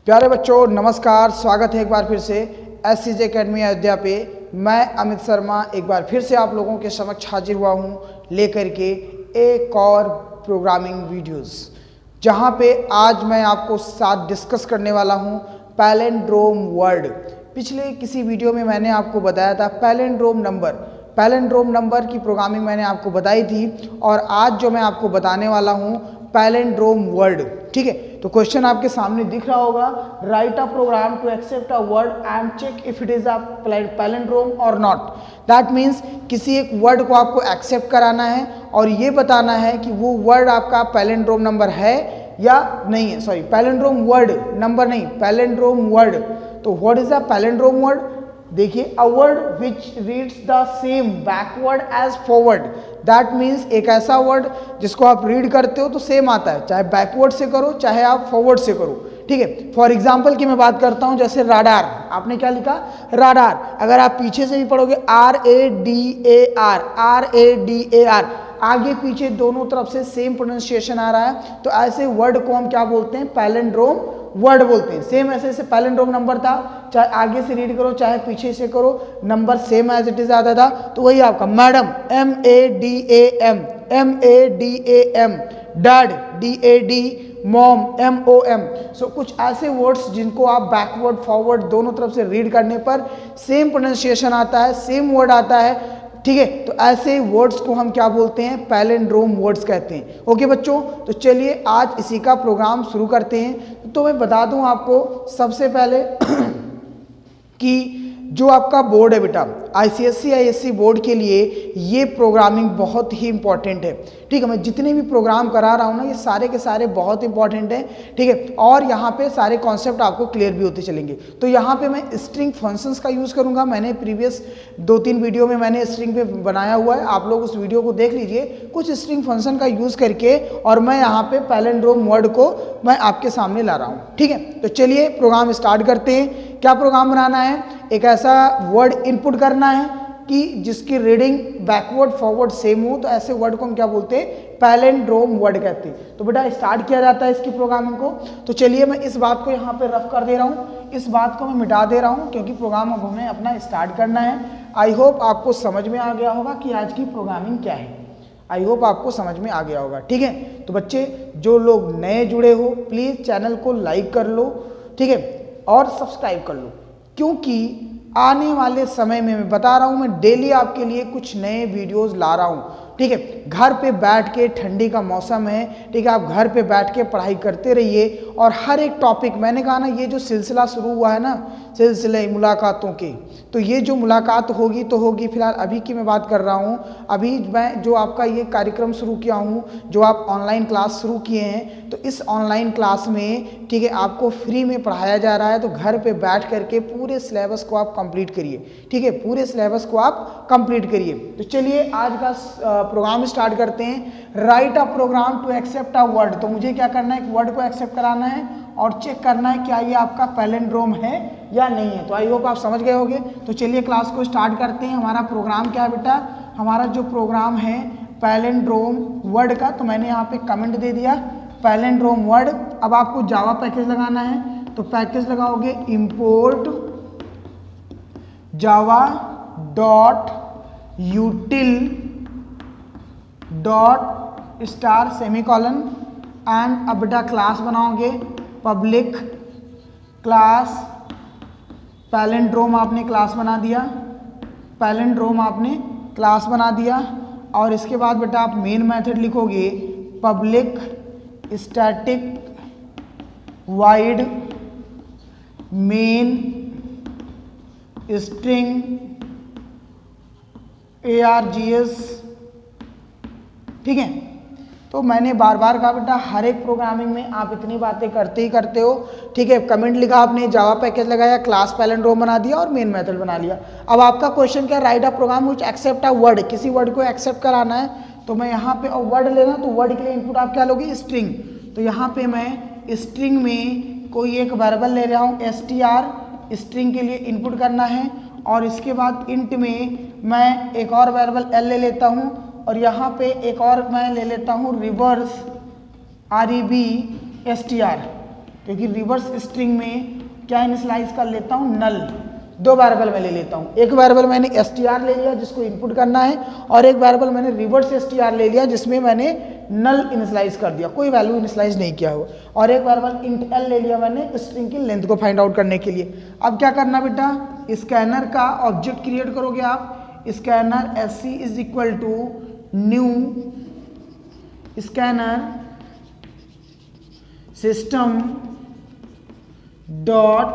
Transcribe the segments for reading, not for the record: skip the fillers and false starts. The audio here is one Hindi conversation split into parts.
प्यारे बच्चों नमस्कार, स्वागत है एक बार फिर से SCJ एकेडमी अयोध्या पे। मैं अमित शर्मा एक बार फिर से आप लोगों के समक्ष हाजिर हुआ हूँ लेकर के एक और प्रोग्रामिंग वीडियोस, जहाँ पे आज मैं आपको साथ डिस्कस करने वाला हूँ पैलिंड्रोम वर्ड। पिछले किसी वीडियो में मैंने आपको बताया था पैलिंड्रोम नंबर की प्रोग्रामिंग मैंने आपको बताई थी, और आज जो मैं आपको बताने वाला हूँ पैलिंड्रोम वर्ड। ठीक है, तो क्वेश्चन आपके सामने दिख रहा होगा, write a program to accept a word and check if it is a palindrome or not. That means किसी एक वर्ड को आपको एक्सेप्ट कराना है और ये बताना है कि वो वर्ड आपका पैलिंड्रोम नंबर है या नहीं है। सॉरी, पैलिंड्रोम वर्ड नंबर नहीं, पैलिंड्रोम वर्ड। तो what is a palindrome word? देखिए, a word which reads the same backward as forward. That means एक ऐसा वर्ड जिसको आप रीड करते हो तो सेम आता है, चाहे बैकवर्ड से करो चाहे आप फॉरवर्ड से करो। ठीक है, फॉर एग्जाम्पल की मैं बात करता हूं, जैसे राडार। आपने क्या लिखा? राडार। अगर आप पीछे से भी पढ़ोगे RADAR, RADAR, आगे पीछे दोनों तरफ से सेम प्रोनाउंसिएशन आ रहा है, तो ऐसे वर्ड को हम क्या बोलते हैं? पैलिंड्रोम वर्ड बोलते हैं। सेम ऐसे जैसे पैलिंड्रोम नंबर था, चाहे आगे से रीड करो चाहे पीछे से करो, number same as it is आता था। तो वही आपका madam MADAM, dad DAD, mom MOM। So कुछ ऐसे वर्ड्स जिनको आप बैकवर्ड फॉरवर्ड दोनों तरफ से रीड करने पर सेम प्रोनाउंसिएशन आता है, सेम वर्ड आता है। ठीक है, तो ऐसे वर्ड्स को हम क्या बोलते हैं? पैलिंड्रोम वर्ड्स कहते हैं। ओके बच्चों, तो चलिए आज इसी का प्रोग्राम शुरू करते हैं। तो मैं बता दूं आपको सबसे पहले कि जो आपका बोर्ड है बेटा, ICSE ISC बोर्ड के लिए ये प्रोग्रामिंग बहुत ही इंपॉर्टेंट है। ठीक है, मैं जितने भी प्रोग्राम करा रहा हूँ ना, ये सारे के सारे बहुत इंपॉर्टेंट हैं। ठीक है, और यहाँ पे सारे कॉन्सेप्ट आपको क्लियर भी होते चलेंगे। तो यहाँ पे मैं स्ट्रिंग फंक्शंस का यूज़ करूँगा। मैंने प्रीवियस 2-3 वीडियो में मैंने स्ट्रिंग पे बनाया हुआ है, आप लोग उस वीडियो को देख लीजिए। कुछ स्ट्रिंग फंक्शन का यूज़ करके और मैं यहाँ पे पैलिंड्रोम वर्ड को मैं आपके सामने ला रहा हूँ। ठीक है, तो चलिए प्रोग्राम स्टार्ट करते हैं। क्या प्रोग्राम बनाना है? एक ऐसा वर्ड इनपुट करना है कि जिसकी रीडिंग बैकवर्ड फॉरवर्ड सेम हो, तो ऐसे वर्ड को हम क्या बोलते हैं? पैलिंड्रोम वर्ड कहते हैं। तो बेटा स्टार्ट किया जाता है इसकी प्रोग्रामिंग को। तो चलिए मैं इस बात को यहाँ पे रफ कर दे रहा हूँ, इस बात को मैं मिटा दे रहा हूँ, क्योंकि प्रोग्राम अब हमें अपना स्टार्ट करना है। आई होप आपको समझ में आ गया होगा कि आज की प्रोग्रामिंग क्या है। आई होप आपको समझ में आ गया होगा। ठीक है, तो बच्चे जो लोग नए जुड़े हो प्लीज़ चैनल को लाइक कर लो, ठीक है, और सब्सक्राइब कर लो, क्योंकि आने वाले समय में मैं बता रहा हूँ, मैं डेली आपके लिए कुछ नए वीडियोस ला रहा हूँ। ठीक है, घर पे बैठ के, ठंडी का मौसम है, ठीक है, आप घर पे बैठ के पढ़ाई करते रहिए। और हर एक टॉपिक, मैंने कहा ना, ये जो सिलसिला शुरू हुआ है ना, सिलसिले मुलाकातों के, तो ये जो मुलाकात होगी तो होगी। फिलहाल अभी की मैं बात कर रहा हूँ, अभी मैं जो आपका ये कार्यक्रम शुरू किया हूँ, जो आप ऑनलाइन क्लास शुरू किए हैं, तो इस ऑनलाइन क्लास में, ठीक है, आपको फ्री में पढ़ाया जा रहा है। तो घर पे बैठ करके पूरे सिलेबस को आप कंप्लीट करिए। ठीक है, पूरे सिलेबस को आप कंप्लीट करिए। तो चलिए आज का प्रोग्राम स्टार्ट करते हैं। Write a program to accept a word. तो मुझे क्या करना है? एक वर्ड को एक्सेप्ट कराना है और चेक करना है क्या ये आपका पैलिंड्रोम है या नहीं है। तो आई होप आप समझ गए होंगे। तो चलिए क्लास को स्टार्ट करते हैं। हमारा प्रोग्राम क्या है बेटा? हमारा जो प्रोग्राम है पैलिंड्रोम वर्ड का, तो मैंने यहाँ पे कमेंट दे दिया पैलिंड्रोम वर्ड। अब आपको जावा पैकेज लगाना है, तो पैकेज लगाओगे import java.util सेमीकॉलन एंड अब बेटा क्लास बनाओगे पब्लिक क्लास पैलिंड्रोम। आपने क्लास बना दिया, पैलिंड्रोम आपने क्लास बना दिया। और इसके बाद बेटा आप मेन मेथड लिखोगे public static wide main string args। ठीक है, तो मैंने बार बार कहा बेटा, हर एक प्रोग्रामिंग में आप इतनी बातें करते ही करते हो। ठीक है, कमेंट लिखा आपने, जावा पैकेज लगाया, क्लास पैलिंड्रोम बना दिया और मेन मेथड बना लिया। अब आपका क्वेश्चन क्या? Write a program which accept a word. किसी वर्ड को एक्सेप्ट कराना है, तो मैं यहाँ पे वर्ड लेना, तो वर्ड के लिए इनपुट आप क्या लोगे? स्ट्रिंग। तो यहाँ पे मैं स्ट्रिंग में कोई एक वेरिएबल ले रहा हूँ str, स्ट्रिंग के लिए इनपुट करना है। और इसके बाद इंट में मैं एक और वेरिएबल l ले लेता हूँ, और यहाँ पे एक और मैं ले लेता हूँ रिवर्स REB str। क्योंकि रिवर्स स्ट्रिंग में क्या इनिशियलाइज कर लेता हूँ, नल। दो वेरिएबल मैं ले लेता हूँ, एक वेरिएबल मैंने str ले लिया जिसको इनपुट करना है, और एक वेरिएबल मैंने रिवर्स str ले लिया जिसमें मैंने नल इनिशियलाइज कर दिया, कोई वैल्यू इनिशियलाइज नहीं किया हो, और एक वेरिएबल इंट l ले लिया मैंने स्ट्रिंग की लेंथ को फाइंड आउट करने के लिए। अब क्या करना बेटा, स्कैनर का ऑब्जेक्ट क्रिएट करोगे आप, scanner sc is equal to new scanner system dot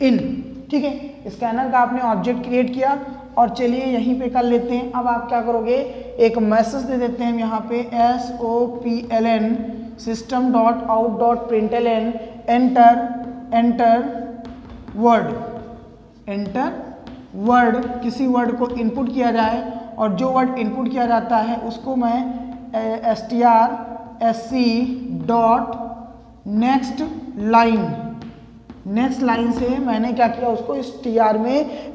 in. ठीक है, स्कैनर का आपने ऑब्जेक्ट क्रिएट किया, और चलिए यहीं पे कर लेते हैं। अब आप क्या करोगे, एक मैसेज दे देते हैं हम यहाँ पे SOPLN system dot out dot println enter word, किसी वर्ड को इनपुट किया जाए, और जो वर्ड इनपुट किया जाता है उसको मैं str डॉट नेक्स्ट लाइन से मैंने क्या किया, उसको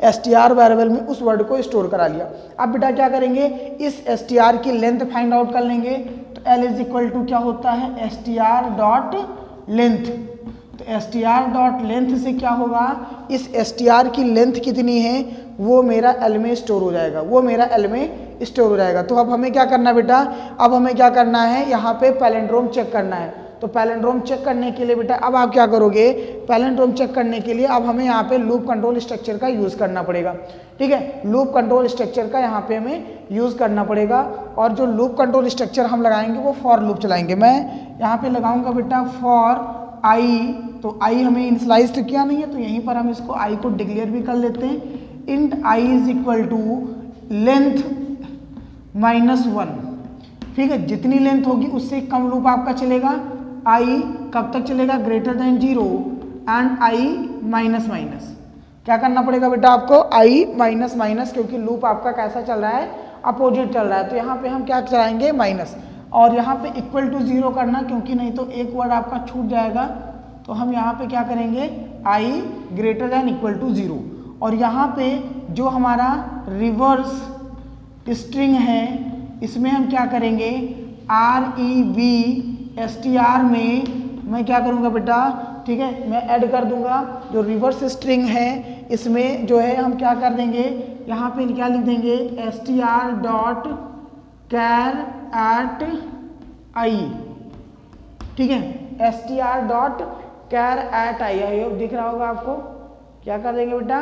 str वेरिएबल में उस वर्ड को स्टोर करा लिया। अब बेटा क्या करेंगे, इस str की लेंथ फाइंड आउट कर लेंगे। तो l इज इक्वल टू क्या होता है, str डॉट लेंथ। तो str डॉट लेंथ से क्या होगा, इस str की लेंथ कितनी है वो मेरा l में स्टोर हो जाएगा, तो अब हमें क्या करना बेटा, अब हमें क्या करना है, यहाँ पे पैलिंड्रोम चेक करना है। तो पैलिंड्रोम चेक करने के लिए बेटा अब आप क्या करोगे, पैलिंड्रोम चेक करने के लिए अब हमें यहाँ पे लूप कंट्रोल स्ट्रक्चर का यूज़ करना पड़ेगा। ठीक है, लूप कंट्रोल स्ट्रक्चर का यहाँ पे हमें यूज़ करना पड़ेगा, और जो लूप कंट्रोल स्ट्रक्चर हम लगाएंगे वो फॉर लूप चलाएंगे। मैं यहाँ पे लगाऊंगा बेटा फॉर आई, तो आई हमें इनिशियलाइज तो किया नहीं है, तो यहीं पर हम इसको आई को डिक्लेयर भी कर लेते हैं। Int i is equal to length -1। ठीक है, जितनी लेंथ होगी उससे कम लूप आपका चलेगा। आई कब तक चलेगा, greater than 0 and I minus. क्या करना पड़ेगा बेटा आपको, आई माइनस, क्योंकि लूप आपका कैसा चल रहा है, अपोजिट चल रहा है, तो यहाँ पे हम क्या चलाएंगे, माइनस। और यहाँ पे इक्वल टू 0 करना, क्योंकि नहीं तो एक वर्ड आपका छूट जाएगा। तो हम यहाँ पे क्या करेंगे, आई ग्रेटर देन इक्वल टू 0, और यहाँ पे जो हमारा रिवर्स स्ट्रिंग है इसमें हम क्या करेंगे, REVSTR में मैं क्या करूँगा बेटा, ठीक है, मैं ऐड कर दूंगा जो रिवर्स स्ट्रिंग है इसमें जो है हम क्या कर देंगे, यहाँ पे क्या लिख देंगे, str डॉट कैर एट आई। ठीक है, str डॉट कैर एट आई, दिख रहा होगा आपको। क्या कर देंगे बेटा,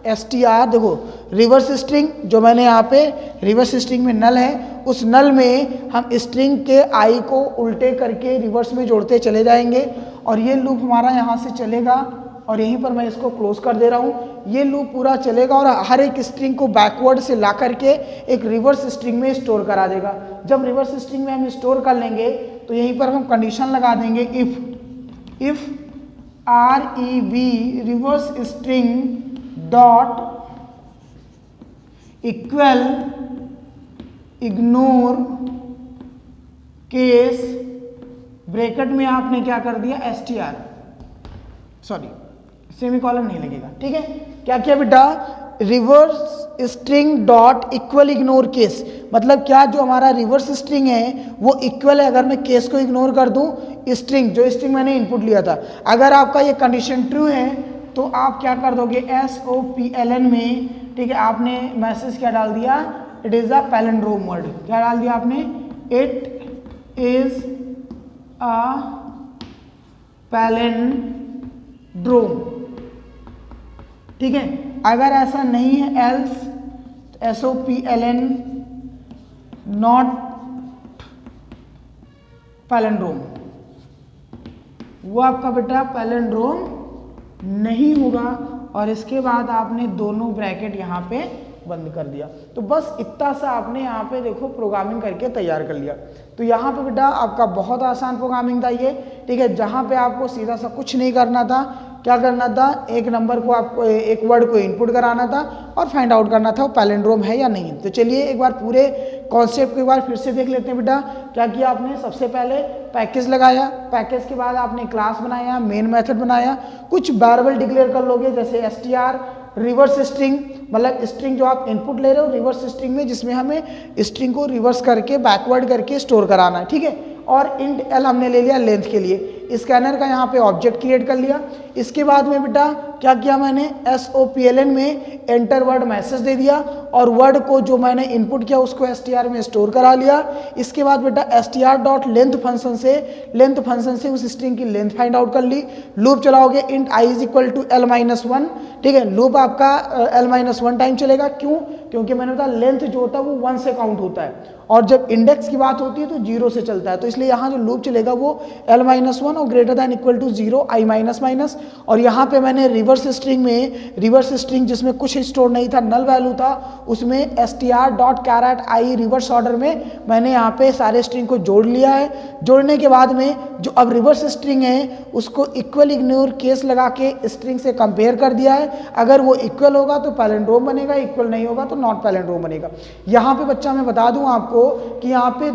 str, देखो रिवर्स स्ट्रिंग जो मैंने यहाँ पे रिवर्स स्ट्रिंग में नल है, उस नल में हम स्ट्रिंग के आई को उल्टे करके रिवर्स में जोड़ते चले जाएंगे, और ये लूप हमारा यहाँ से चलेगा, और यहीं पर मैं इसको क्लोज कर दे रहा हूँ। ये लूप पूरा चलेगा और हर एक स्ट्रिंग को बैकवर्ड से ला करके एक रिवर्स स्ट्रिंग में स्टोर करा देगा। जब रिवर्स स्ट्रिंग में हम स्टोर कर लेंगे तो यहीं पर हम कंडीशन लगा देंगे, if REV reverse string dot equal ignore case, bracket में आपने क्या कर दिया, str, सॉरी सेमीकोलन नहीं लगेगा। ठीक है, क्या किया बेटा, reverse string dot equal ignore case, मतलब क्या जो हमारा रिवर्स स्ट्रिंग है वो इक्वल है, अगर मैं केस को इग्नोर कर दूं, स्ट्रिंग जो स्ट्रिंग मैंने इनपुट लिया था, अगर आपका ये कंडीशन ट्रू है तो आप क्या कर दोगे, SOPLN में, ठीक है, आपने मैसेज क्या डाल दिया, it is a palindrome word. क्या डाल दिया आपने, इट इज अ पैलिंड्रोम। ठीक है, अगर ऐसा नहीं है एल्स, SOPLN नॉट पैलिंड्रोम, वो आपका बेटा पैलिंड्रोम नहीं होगा, और इसके बाद आपने दोनों ब्रैकेट यहाँ पे बंद कर दिया। तो बस इतना सा आपने यहाँ पे देखो प्रोग्रामिंग करके तैयार कर लिया। तो यहाँ पे बेटा आपका बहुत आसान प्रोग्रामिंग था ये। ठीक है, जहाँ पे आपको सीधा सा कुछ नहीं करना था, क्या करना था, एक नंबर को आपको, एक वर्ड को इनपुट कराना था और फाइंड आउट करना था वो पैलिंड्रोम है या नहीं। तो चलिए एक बार पूरे कॉन्सेप्ट को एक बार फिर से देख लेते हैं बेटा। क्या किया आपने, सबसे पहले पैकेज लगाया, पैकेज के बाद आपने क्लास बनाया, मेन मेथड बनाया, कुछ वेरिएबल डिक्लेयर कर लोगे जैसे str रिवर्स स्ट्रिंग, मतलब स्ट्रिंग जो आप इनपुट ले रहे हो रिवर्स स्ट्रिंग में, जिसमें हमें स्ट्रिंग को रिवर्स करके बैकवर्ड करके स्टोर कराना है। ठीक है, और इंट l हमने ले लिया लेंथ के लिए। स्कैनर का यहाँ पे ऑब्जेक्ट क्रिएट कर लिया। इसके बाद में बेटा क्या किया मैंने, SOPLN में एंटर वर्ड मैसेज दे दिया और वर्ड को जो मैंने इनपुट किया उसको str में स्टोर करा लिया। इसके बाद बेटा str.length फंक्शन से उस स्ट्रिंग की लेंथ फाइंड आउट कर ली। लूप चलाओगे int i is equal to l-1, ठीक है। लूप आपका l-1 टाइम चलेगा, क्यों, क्योंकि मैंने बताया लेंथ जो होता है वो 1 से काउंट होता है और जब इंडेक्स की बात होती है तो 0 से चलता है, तो इसलिए यहाँ जो लूप चलेगा वो l-1 और greater than equal to 0 i-। और यहाँ पे मैंने रिवर्स स्ट्रिंग जिसमें कुछ स्टोर नहीं था, नल वैल्यू था, उसमें str.char@i रिवर्स ऑर्डर में मैंने यहाँ पे सारे स्ट्रिंग को जोड़ लिया है। जोड़ने के बाद में जो अब रिवर्स स्ट्रिंग है उसको इक्वल इग्नोर केस लगा के स्ट्रिंग से कंपेयर कर दिया है। अगर वो इक्वल होगा तो पैलिंड्रोम बनेगा, इक्वल नहीं होगा तो नॉट पैलिंड्रोम बनेगा। यहाँ पे बच्चा मैं बता दूं आपको कि यहाँ पे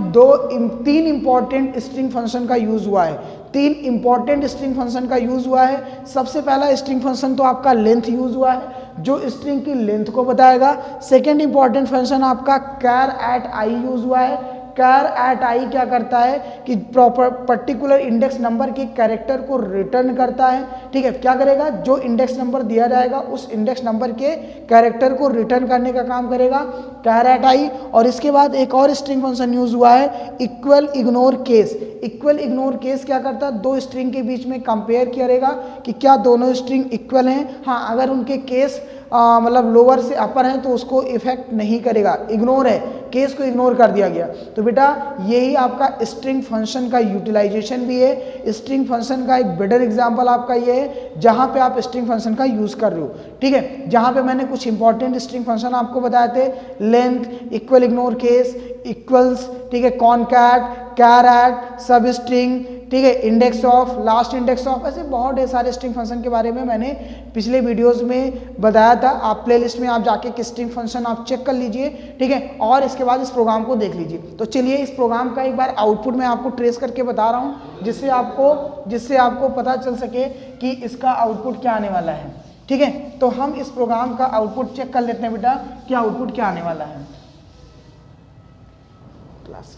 3 इंपॉर्टेंट स्ट्रिंग फंक्शन का यूज हुआ है। 3 इंपॉर्टेंट स्ट्रिंग फंक्शन का यूज हुआ है। सबसे पहला स्ट्रिंग फंक्शन तो आपका लेंथ यूज हुआ है जो स्ट्रिंग की लेंथ को बताएगा। सेकेंड इंपॉर्टेंट फंक्शन आपका char@i यूज हुआ है। char@i क्या करता है कि पर्टिकुलर इंडेक्स नंबर के कैरेक्टर को रिटर्न करता है, ठीक है। क्या करेगा, जो इंडेक्स नंबर दिया जाएगा उस इंडेक्स नंबर के कैरेक्टर को रिटर्न करने का काम करेगा char@i। और इसके बाद एक और स्ट्रिंग फंक्शन यूज हुआ है equal ignore case. Equal ignore case क्या करता है, 2 स्ट्रिंग के बीच में कंपेयर करेगा कि क्या दोनों स्ट्रिंग इक्वल हैं। हाँ, अगर उनके केस मतलब लोअर से अपर है तो उसको इफेक्ट नहीं करेगा, इग्नोर है, केस को इग्नोर कर दिया गया। तो बेटा यही आपका स्ट्रिंग फंक्शन का यूटिलाइजेशन भी है। स्ट्रिंग फंक्शन का एक बेटर एग्जांपल आपका ये है जहां पे आप स्ट्रिंग फंक्शन का यूज कर रहे हो, ठीक है। जहां पे मैंने कुछ इंपॉर्टेंट स्ट्रिंग फंक्शन आपको बताए थे, length, equal ignore case, equals, ठीक है, कॉनकैट, char@, सब स्ट्रिंग, ठीक है, index of, last index of, ऐसे बहुत सारे स्ट्रिंग फंक्शन के बारे में मैंने पिछले वीडियोस में बताया था। आप प्लेलिस्ट में आप जाके स्ट्रिंग फंक्शन आप चेक कर लीजिए, ठीक है, और इसके बाद इस प्रोग्राम को देख लीजिए। तो चलिए इस प्रोग्राम का एक बार आउटपुट मैं आपको ट्रेस करके बता रहा हूँ जिससे आपको पता चल सके कि इसका आउटपुट क्या आने वाला है, ठीक है। तो हम इस प्रोग्राम का आउटपुट चेक कर लेते हैं बेटा कि आउटपुट क्या आने वाला है।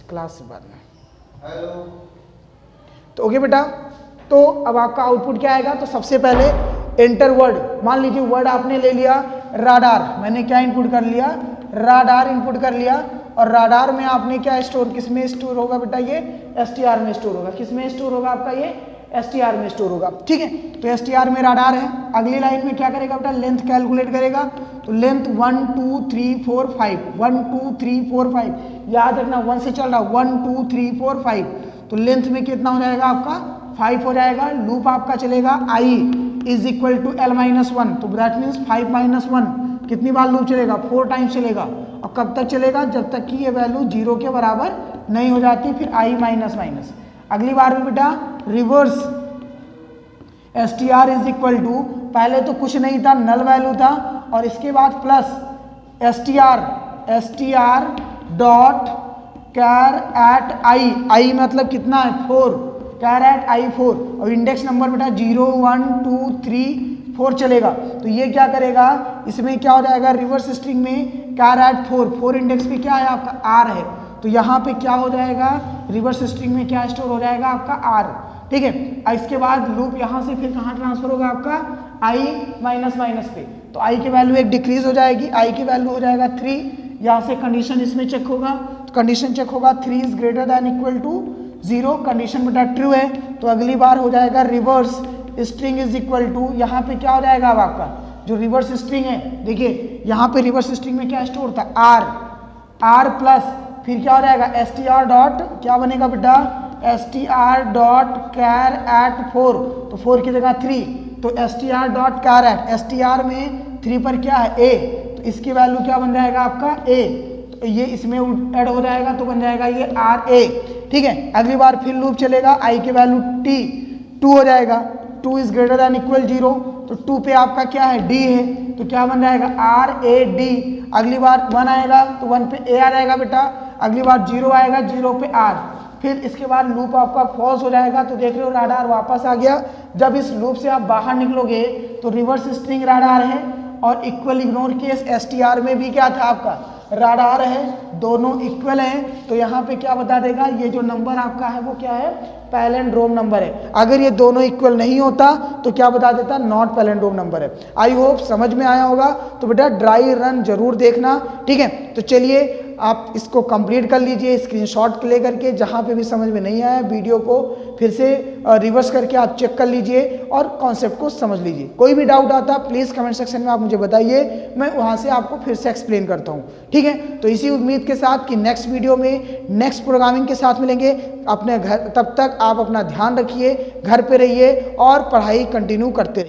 क्लास से बाद में तो ओके बेटा, तो अब आपका आउटपुट क्या आएगा। तो सबसे पहले एंटर वर्ड, मान लीजिए वर्ड आपने ले लिया राडार, मैंने क्या इनपुट कर लिया, राडार इनपुट कर लिया। और राडार में आपने क्या स्टोर, किस में स्टोर होगा बेटा, ये str में स्टोर होगा। किस में स्टोर होगा आपका, ये str में स्टोर होगा, ठीक है। तो str में राडार है। अगली लाइन में क्या करेगा बेटा, लेंथ कैलकुलेट करेगा। तो लेंथ 1 2 3 4 5, 1 2 3 4 5, याद रखना 1 से चल रहा, 1 2 3 4 5। तो लेंथ में कितना हो जाएगा आपका, 5 हो जाएगा। लूप आपका चलेगा i is equal to l-1, तो दैट मीन्स 5 - 1 कितनी बार लूप चलेगा, 4 टाइम्स चलेगा। और कब तक चलेगा, जब तक कि ये वैल्यू 0 के बराबर नहीं हो जाती, फिर i-। अगली बार में बेटा reverse str is equal to, पहले तो कुछ नहीं था, नल वैल्यू था, और इसके बाद plus str dot char@i, i मतलब कितना है, 4, char@i 4, और इंडेक्स नंबर बेटा 0 1 2 3 4 चलेगा। तो ये क्या करेगा, इसमें क्या हो जाएगा, रिवर्स स्ट्रिंग में char@4 इंडेक्स पे क्या है आपका r है, तो यहाँ पे क्या हो जाएगा, रिवर्स स्ट्रिंग में क्या स्टोर हो जाएगा आपका r, ठीक है। इसके बाद लूप यहाँ से फिर कहाँ ट्रांसफर होगा आपका i पे, तो i की वैल्यू एक डिक्रीज हो जाएगी, i की वैल्यू हो जाएगा 3। यहाँ से कंडीशन इसमें चेक होगा, तो कंडीशन चेक होगा 3 is greater than equal to 0, condition बेटा ट्रू है। तो अगली बार हो जाएगा reverse string is equal to, यहाँ पे क्या हो जाएगा अब आपका जो रिवर्स स्ट्रिंग है, देखिए यहाँ पे रिवर्स स्ट्रिंग में क्या स्टोर था, r प्लस फिर क्या हो जाएगा str डॉट, क्या बनेगा बेटा, str डॉट char@4, तो 4 की जगह 3, तो str डॉट char@, str में 3 पर क्या है a, तो इसकी वैल्यू क्या बन जाएगा आपका a, तो ये इसमें ऐड हो जाएगा तो बन जाएगा ये ra, ठीक है। अगली बार फिर लूप चलेगा, i की वैल्यू 2 हो जाएगा, 2 इज ग्रेटर दैन इक्वल 0, तो 2 पे आपका क्या है d है, तो क्या बन जाएगा rad। अगली बार 1 आएगा तो 1 पे a आ जाएगा बेटा, अगली बार 0 आएगा, 0 पे r, फिर इसके बाद लूप आपका फॉल्स हो जाएगा। तो देख रहे हो राडार वापस आ गया। जब इस लूप से आप बाहर निकलोगे तो रिवर्स स्ट्रिंग राडार है और इक्वल इग्नोर केस str में भी क्या था आपका राडार है, दोनों इक्वल हैं, तो यहाँ पे क्या बता देगा, ये जो नंबर आपका है वो क्या है, पैलिंड्रोम नंबर है। अगर ये दोनों इक्वल नहीं होता तो क्या बता देता, नॉट पैलिंड्रोम नंबर है। आई होप समझ में आया होगा। तो बेटा ड्राई रन जरूर देखना, ठीक है। तो चलिए आप इसको कंप्लीट कर लीजिए स्क्रीनशॉट लेकर के, जहाँ पे भी समझ में नहीं आया वीडियो को फिर से रिवर्स करके आप चेक कर लीजिए और कॉन्सेप्ट को समझ लीजिए। कोई भी डाउट आता प्लीज़ कमेंट सेक्शन में आप मुझे बताइए, मैं वहाँ से आपको फिर से एक्सप्लेन करता हूँ, ठीक है। तो इसी उम्मीद के साथ कि नेक्स्ट वीडियो में नेक्स्ट प्रोग्रामिंग के साथ मिलेंगे अपने घर, तब तक आप अपना ध्यान रखिए, घर पे रहिए और पढ़ाई कंटिन्यू करते रहिए।